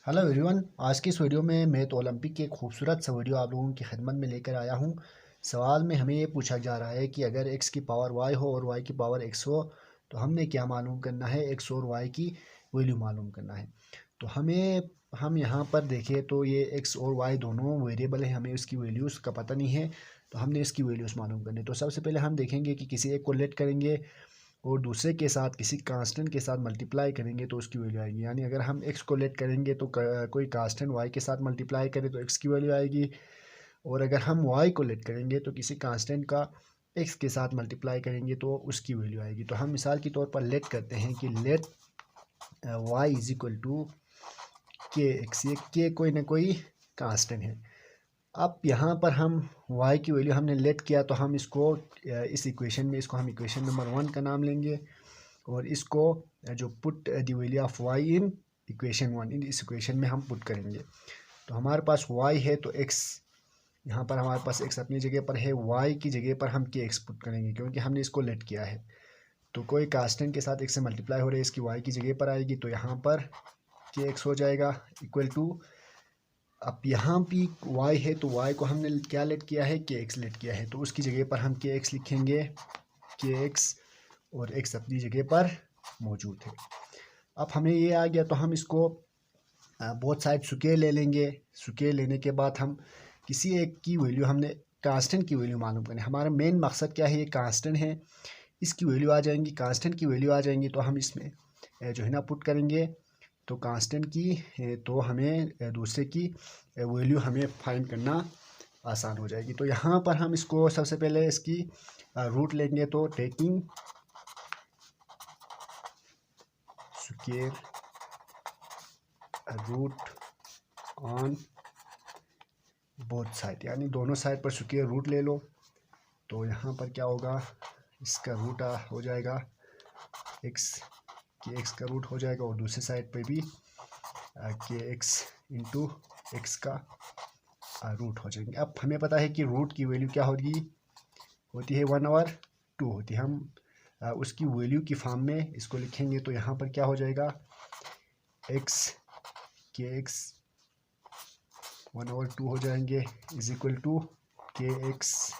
Hello everyone. आज की इस वीडियो में मैथ ओलंपिक की एक खूबसूरत सा वीडियो आप लोगों की खिदमत में लेकर आया हूँ। सवाल में हमें ये पूछा जा रहा है कि अगर x की पावर y हो और y की पावर x हो तो हमने क्या मालूम करना है, x और y की वैल्यू मालूम करना है। तो हम यहाँ पर देखें तो ये x और y दोनों वेरिएबल है, हमें उसकी वैल्यूज़ का पता नहीं है, तो हमने इसकी वैल्यूज़ मालूम करनी है। तो सबसे पहले हम देखेंगे कि किसी एक को लेट करेंगे और दूसरे के साथ किसी कांस्टेंट के साथ मल्टीप्लाई करेंगे तो उसकी वैल्यू आएगी। यानी अगर हम x को लेट करेंगे तो कोई कांस्टेंट y के साथ मल्टीप्लाई करें तो x की वैल्यू आएगी, और अगर हम y को लेट करेंगे तो किसी कांस्टेंट का x के साथ मल्टीप्लाई करेंगे तो उसकी वैल्यू आएगी। तो हम मिसाल के तौर पर लेट करते हैं कि let y is equal to k x. ये के कोई ना कोई कांस्टेंट है। अब यहाँ पर हम y की वैल्यू हमने लेट किया तो हम इसको इस इक्वेशन में, इसको हम इक्वेशन नंबर 1 का नाम लेंगे और इसको जो put the value of y in equation 1, इन इस इक्वेशन में हम पुट करेंगे। तो हमारे पास y है तो x, यहाँ पर हमारे पास x अपनी जगह पर है, y की जगह पर हम के एक्स पुट करेंगे क्योंकि हमने इसको लेट किया है। तो कोई कांस्टेंट के साथ x से मल्टीप्लाई हो रही है, इसकी y की जगह पर आएगी तो यहाँ पर के एक्स हो जाएगा इक्वल टू। अब यहाँ भी y है तो y को हमने क्या लेट किया है, के एक्स लेट किया है, तो उसकी जगह पर हम के एक्स लिखेंगे, के एक्स, और x अपनी जगह पर मौजूद है। अब हमें ये आ गया तो हम इसको बोथ साइड स्क्वायर ले लेंगे। स्क्वायर लेने के बाद हम किसी एक की वैल्यू, हमने कांस्टेंट की वैल्यू मालूम करनी है। हमारा मेन मकसद क्या है, ये कांस्टेंट है, इसकी वैल्यू आ जाएंगी, कांस्टेंट की वैल्यू आ जाएंगी तो हम इसमें जो है ना पुट करेंगे। तो कांस्टेंट की तो हमें दूसरे की वैल्यू हमें फाइंड करना आसान हो जाएगी। तो यहाँ पर हम इसको सबसे पहले इसकी रूट लेंगे। तो taking square root on both side, यानी दोनों साइड पर स्क्वायर रूट ले लो। तो यहाँ पर क्या होगा, इसका रूट हो जाएगा x, के एक्स का रूट हो जाएगा, और दूसरी साइड पे भी के एक्स इंटू एक्स का रूट हो जाएंगे। अब हमें पता है कि रूट की वैल्यू क्या होती है 1/2 होती है। हम उसकी वैल्यू की फॉर्म में इसको लिखेंगे तो यहाँ पर क्या हो जाएगा, x के एक्स 1/2 हो जाएंगे is equal to k x,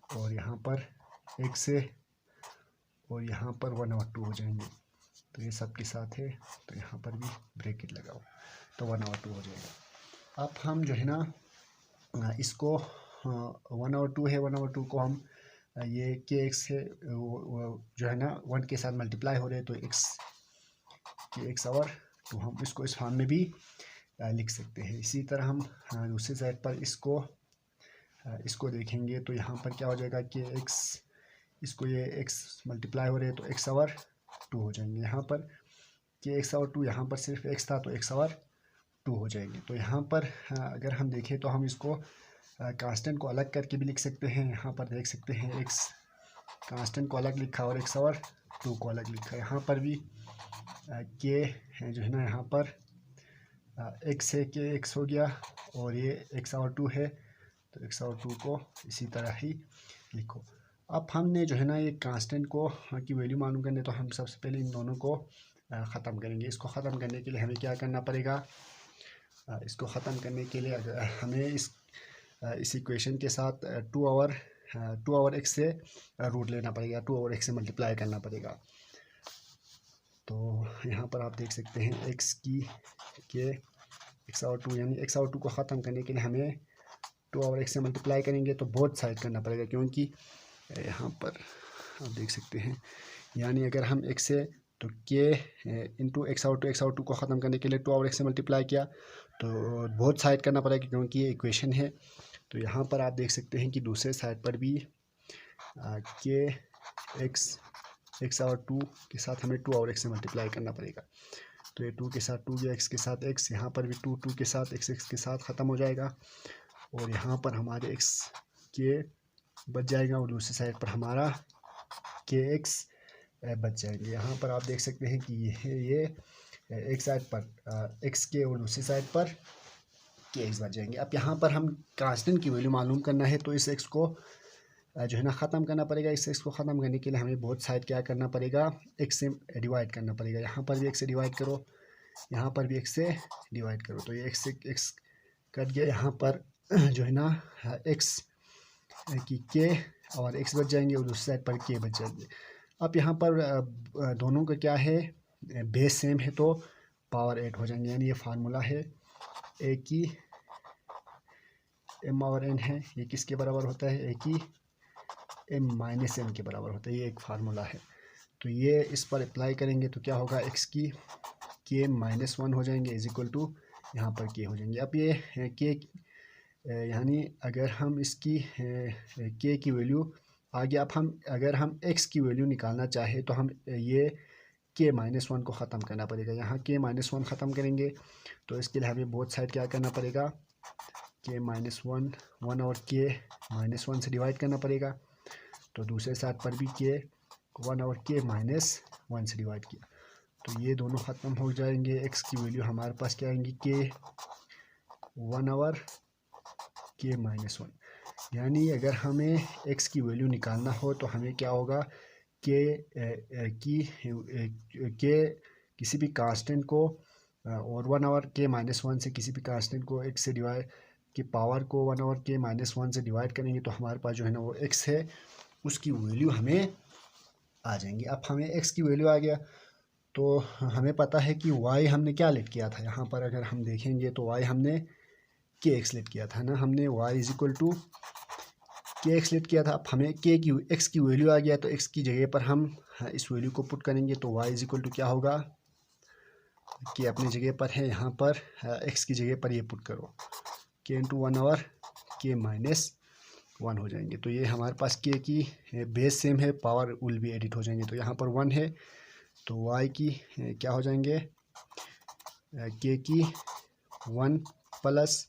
और यहाँ पर x है और यहाँ पर 1/2 हो जाएंगे। तो ये सब के साथ है तो यहाँ पर भी ब्रैकेट लगाओ तो 1/2 हो जाएगा। अब हम जो है ना इसको 1/2 है, 1/2 को हम ये के एक्स है वो जो है ना 1 के साथ मल्टीप्लाई हो रहे हैं तो x के एक्स और 2 हम इसको इस फॉर्म में भी लिख सकते हैं। इसी तरह हम दूसरी साइड पर इसको देखेंगे तो यहाँ पर क्या हो जाएगा, के एक्स, इसको ये x मल्टीप्लाई हो रहे हैं तो x और 2 हो जाएंगे। यहाँ पर के एक्स और 2, यहाँ पर सिर्फ x था तो x और 2 हो जाएंगे। तो यहाँ पर अगर हम देखें तो हम इसको कांस्टेंट को अलग करके भी लिख सकते हैं। यहाँ पर देख सकते हैं x कांस्टेंट को अलग लिखा और x और 2 को अलग लिखा। यहाँ पर भी के जो है ना, यहाँ पर x है, के एक्स हो गया, और ये x और 2 है तो x और 2 को इसी तरह ही लिखो। अब हमने जो है ना ये कांस्टेंट को की वैल्यू मालूम करने, तो हम सबसे पहले इन दोनों को ख़त्म करेंगे। इसको ख़त्म करने के लिए हमें क्या करना पड़ेगा, इसको ख़त्म करने के लिए हमें इस इक्वेशन के साथ 2 x से रूट लेना पड़ेगा, 2 x से मल्टीप्लाई करना पड़ेगा। तो यहाँ पर आप देख सकते हैं x की के x और 2, यानी x और 2 को ख़त्म करने के लिए हमें 2 x से मल्टीप्लाई करेंगे तो बोथ साइड करना पड़ेगा, क्योंकि यहाँ पर आप देख सकते हैं, यानी अगर हम x से तो के इंटू x और 2 को ख़त्म करने के लिए 2 x से मल्टीप्लाई किया तो बोथ साइड करना पड़ेगा क्योंकि ये इक्वेशन है। तो यहाँ पर आप देख सकते हैं कि दूसरे साइड पर भी के x और 2 के साथ हमें 2 x से मल्टीप्लाई करना पड़ेगा। तो ये 2 के साथ 2 या x के साथ x, यहाँ पर भी 2 के साथ x के साथ ख़त्म हो जाएगा, और यहाँ पर हमारे x के बच जाएगा और दूसरी साइड पर हमारा के एक्स बच जाएंगे। यहाँ पर आप देख सकते हैं कि ये एक साइड पर एक्स के और दूसरी साइड पर के एक्स बच जाएंगे। अब यहाँ पर हम कांस्टेंट की वैल्यू मालूम करना है तो इस एक्स को जो है ना ख़त्म करना पड़ेगा। इस एक्स को ख़त्म करने के लिए हमें बहुत साइड क्या करना पड़ेगा, एक्स से डिवाइड करना पड़ेगा। यहाँ पर भी एक्स से डिवाइड करो, यहाँ पर भी x से डिवाइड करो, तो ये x से x कट गया। यहाँ पर जो है ना x की k और x बच जाएंगे और दूसरी साइड पर k बच जाएंगे। अब यहाँ पर दोनों का क्या है, बेस सेम है तो पावर 8 हो जाएंगे। यानी ये फार्मूला है a की m/n है, ये किसके बराबर होता है, a की m-n के बराबर होता है। ये एक फार्मूला है, तो ये इस पर अप्लाई करेंगे तो क्या होगा, x की k-1 हो जाएंगे इज इक्वल टू यहाँ पर k हो जाएंगे। अब ये k यानी अगर हम इसकी k की वैल्यू आगे, अब हम अगर हम x की वैल्यू निकालना चाहे तो हम ये k-1 को ख़त्म करना पड़ेगा। यहाँ k-1 ख़त्म करेंगे तो इसके लिए हमें बोथ साइड क्या करना पड़ेगा, k-1 1 और k-1 से डिवाइड करना पड़ेगा। तो दूसरे साइड पर भी k-1 और k-1 से डिवाइड किया तो ये दोनों ख़त्म हो जाएंगे। x की वैल्यू हमारे पास क्या आएंगी, k-1 और k-1। यानी अगर हमें x की वैल्यू निकालना हो तो हमें क्या होगा, किसी भी कांस्टेंट को और 1 और k-1 से किसी भी कांस्टेंट को x से डिवाइड की पावर को 1 और k-1 से डिवाइड करेंगे तो हमारे पास जो है ना वो x है, उसकी वैल्यू हमें आ जाएंगी। अब हमें x की वैल्यू आ गया तो हमें पता है कि y हमने क्या लेट किया था। यहाँ पर अगर हम देखेंगे तो y हमने kx लेट किया था ना, हमने y is equal to kx let किया था। अब हमें x की वैल्यू आ गया तो x की जगह पर हम इस वैल्यू को पुट करेंगे तो y इज इक्वल टू क्या होगा, k अपनी जगह पर है, यहाँ पर x की जगह पर ये पुट करो, k इंटू 1 और k-1 हो जाएंगे। तो ये हमारे पास k की बेस सेम है, पावर विल भी एडिट हो जाएंगे। तो यहाँ पर 1 है तो y की क्या हो जाएंगे, k की 1 प्लस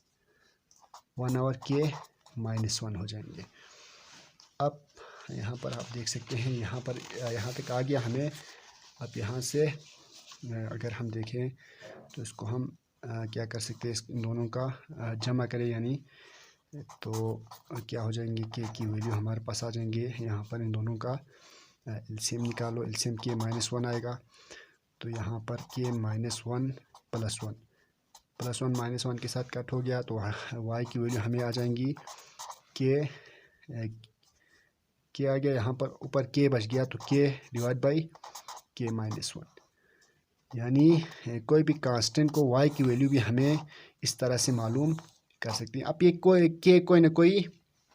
1 और k-1 हो जाएंगे। अब यहाँ पर आप देख सकते हैं, यहाँ पर यहाँ तक आ गया हमें। अब यहाँ से अगर हम देखें तो इसको हम क्या कर सकते हैं, इन दोनों का जमा करें, यानी तो क्या हो जाएंगे, k की वैल्यू हमारे पास आ जाएंगे। यहाँ पर इन दोनों का एलसीएम निकालो, एलसीएम k-1 आएगा तो यहाँ पर k-1 प्लस 1 -1 के साथ कट हो गया तो y की वैल्यू हमें आ जाएंगी k आ गया, यहाँ पर ऊपर k बच गया तो k डिवाइड बाई k-1। यानी कोई भी कांस्टेंट को y की वैल्यू भी हमें इस तरह से मालूम कर सकते हैं। अब ये कोई ना कोई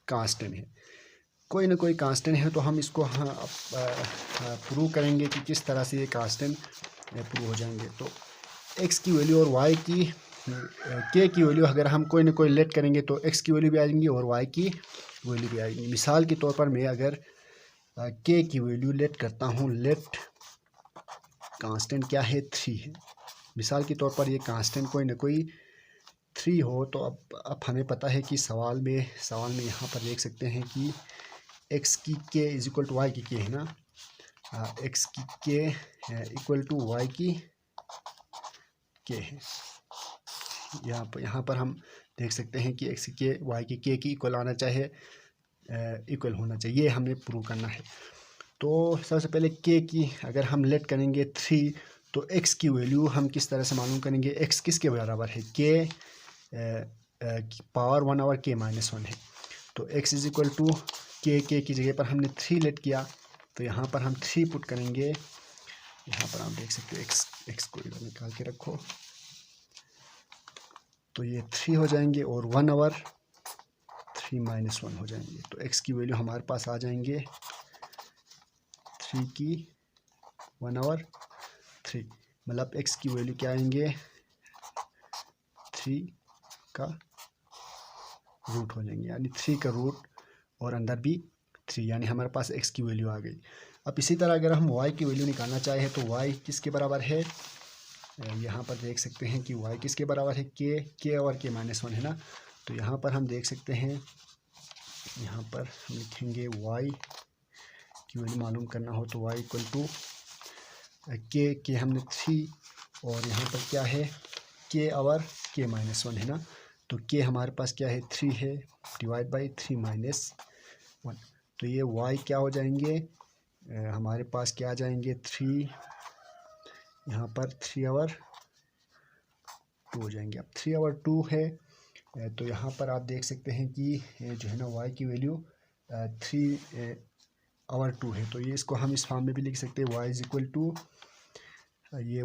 कांस्टेंट है, कोई ना कोई कांस्टेंट है तो हम इसको प्रूव करेंगे कि किस तरह से ये कांस्टेंट प्रूव हो जाएंगे। तो x की वैल्यू और y की k की वैल्यू अगर हम कोई ना कोई लेट करेंगे तो x की वैल्यू भी आ जाएंगी और y की वैल्यू भी आएगी। मिसाल के तौर पर मैं अगर k की वैल्यू लेट करता हूँ, लेट कांस्टेंट क्या है, 3 है। मिसाल के तौर पर ये कांस्टेंट कोई ना कोई 3 हो तो अब हमें पता है कि सवाल में यहाँ पर देख सकते हैं कि x की k is equal to y की k है ना, x की k इक्वल टू वाई की k है। यहाँ पर हम देख सकते हैं कि x की k y की k की इक्वल आना चाहिए, इक्वल होना चाहिए, ये हमें प्रूव करना है। तो सबसे पहले k की अगर हम लेट करेंगे 3 तो x की वैल्यू हम किस तरह से मालूम करेंगे, x किसके बराबर है, k पावर 1 और k-1 है। तो x is equal to k की जगह पर हमने 3 लेट किया तो यहाँ पर हम 3 पुट करेंगे। यहाँ पर आप देख सकते हो x को इधर निकाल के रखो तो ये 3 हो जाएंगे और 1 और 3-1 हो जाएंगे। तो x की वैल्यू हमारे पास आ जाएंगे 3 की 1 और 3, मतलब x की वैल्यू क्या आएंगे, 3 का रूट हो जाएंगे, यानी 3 का रूट और अंदर भी 3, यानी हमारे पास x की वैल्यू आ गई। अब इसी तरह अगर हम y की वैल्यू निकालना चाहें तो y किसके बराबर है, यहाँ पर देख सकते हैं कि y किसके बराबर है, k और k-1 है ना। तो यहाँ पर हम देख सकते हैं, यहाँ पर हम लिखेंगे y की वैल्यू मालूम करना हो तो y इक्वल टू k हमने 3 और यहाँ पर क्या है k और k-1 है ना। तो k हमारे पास क्या है 3 है, डिवाइड बाई 3-1। तो ये y क्या हो जाएंगे, हमारे पास क्या आ जाएंगे 3, यहाँ पर 3 और 2 हो जाएंगे। अब 3/2 है तो यहाँ पर आप देख सकते हैं कि जो है ना y की वैल्यू 3/2 है। तो ये इसको हम इस फॉर्म में भी लिख सकते हैं, y इज इक्वल टू ये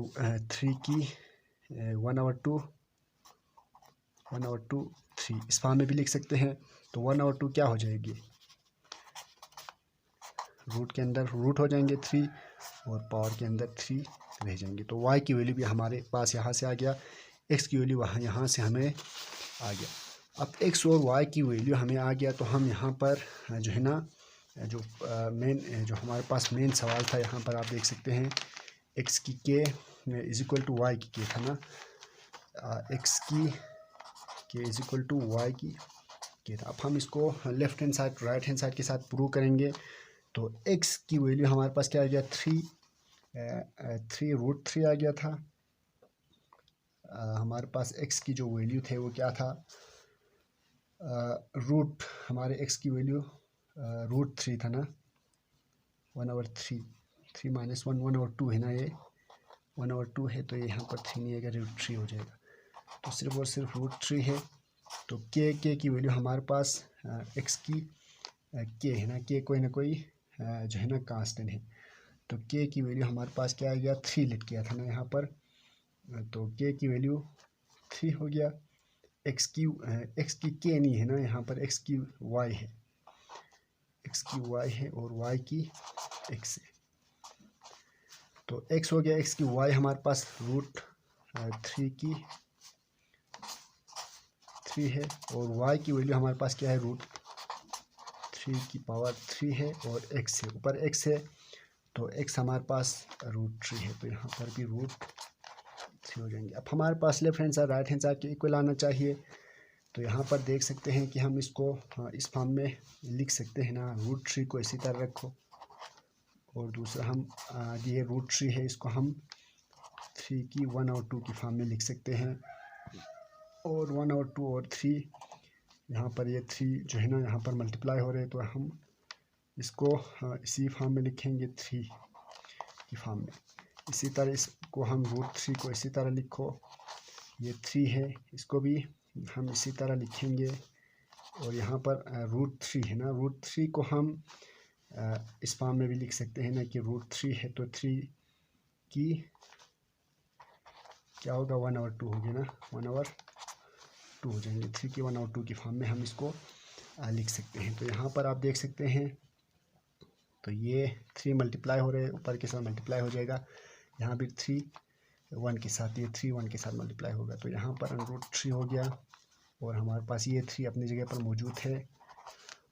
3 की 1/2 3 इस फॉर्म में भी लिख सकते हैं। तो 1/2 क्या हो जाएगी, रूट के अंदर रूट हो जाएंगे 3 और पावर के अंदर 3 रह जाएंगे। तो y की वैल्यू भी हमारे पास यहाँ से आ गया, x की वैल्यू यहाँ से हमें आ गया। अब x और y की वैल्यू हमें आ गया तो हम यहाँ पर जो है ना जो जो हमारे पास मेन सवाल था, यहाँ पर आप देख सकते हैं x की k is equal to y की k था ना, x की k is equal to y की k था। अब हम इसको left hand side right hand side के साथ प्रूव करेंगे। तो x की वैल्यू हमारे पास क्या आ गया, 3√3 आ गया था। हमारे पास x की जो वैल्यू थे वो क्या था, रूट हमारे x की वैल्यू √3 था ना, 1/3 3 - 1 1/2 है ना, ये 1/2 है तो ये यहाँ पर 3 नहीं आएगा, √3 हो जाएगा। तो सिर्फ और सिर्फ √3 है। तो k की वैल्यू हमारे पास x की k है ना, k कोई ना कोई जो है ना कांस्टेंट है। तो k की वैल्यू हमारे पास क्या आ गया, 3 लिख किया था ना यहाँ पर। तो k की वैल्यू 3 हो गया। x की k नहीं है ना यहाँ पर, x की y है, x की y है और y की x है। तो x हो गया, x की y हमारे पास √3 की 3 है और y की वैल्यू हमारे पास क्या है, √3 की पावर 3 है और x है, ऊपर x है तो x हमारे पास √3 है। तो यहाँ पर भी √3 हो जाएंगे। अब हमारे पास left hand side right hand side के इक्वल आना चाहिए। तो यहाँ पर देख सकते हैं कि हम इसको इस फॉर्म में लिख सकते हैं ना, √3 को इसी तरह रखो और दूसरा हम ये √3 है इसको हम 3 की 1/2 की फॉर्म में लिख सकते हैं। और 1/2 और 3 यहाँ पर ये 3 जो है ना यहाँ पर मल्टीप्लाई हो रहे हैं तो हम इसको इसी फॉर्म में लिखेंगे 3 की फॉर्म में। इसी तरह इसको हम √3 को इसी तरह लिखो, ये 3 है इसको भी हम इसी तरह लिखेंगे। और यहाँ पर √3 है ना, √3 को हम इस फॉर्म में भी लिख सकते हैं ना कि √3 है तो 3 की क्या होगा, 1/2 हो गया ना, 1/2 हो जाएंगे। 3 की 1/2 की फॉर्म में हम इसको लिख सकते हैं। तो यहाँ पर आप देख सकते हैं तो ये 3 मल्टीप्लाई हो रहे हैं, ऊपर के साथ मल्टीप्लाई हो जाएगा, यहाँ भी 3 1 के साथ, ये 3 1 के साथ मल्टीप्लाई होगा। तो यहाँ पर √3 हो गया और हमारे पास ये 3 अपनी जगह पर मौजूद है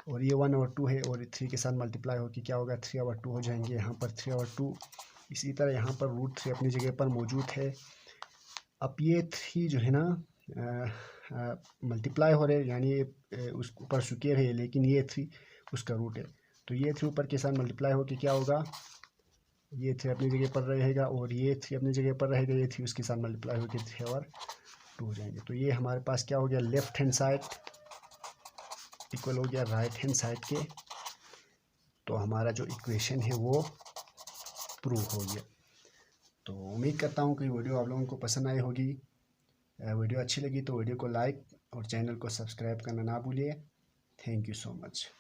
और ये 1/2 है और 3 के साथ मल्टीप्लाई होकर क्या होगा, 3/2 हो जाएंगे। यहाँ पर 3/2, इसी तरह यहाँ पर √3 अपनी जगह पर मौजूद है। अब ये 3 जो है ना मल्टीप्लाई हो रहे हैं, यानी उस ऊपर स्क्वायर है लेकिन ये 3 उसका रूट है। तो ये 3 ऊपर के साथ मल्टीप्लाई होकर क्या होगा, ये 3 अपनी जगह पर रहेगा और ये 3 अपनी जगह पर रहेगा, ये 3 उसके साथ मल्टीप्लाई होकर 3/2 हो जाएंगे। तो ये हमारे पास क्या हो गया, लेफ्ट हैंड साइड इक्वल हो गया राइट हैंड साइड के। तो हमारा जो इक्वेशन है वो प्रूव हो गया। तो उम्मीद करता हूँ कि वीडियो आप लोगों को पसंद आई होगी। वीडियो अच्छी लगी तो वीडियो को लाइक और चैनल को सब्सक्राइब करना ना भूलिए। Thank you so much.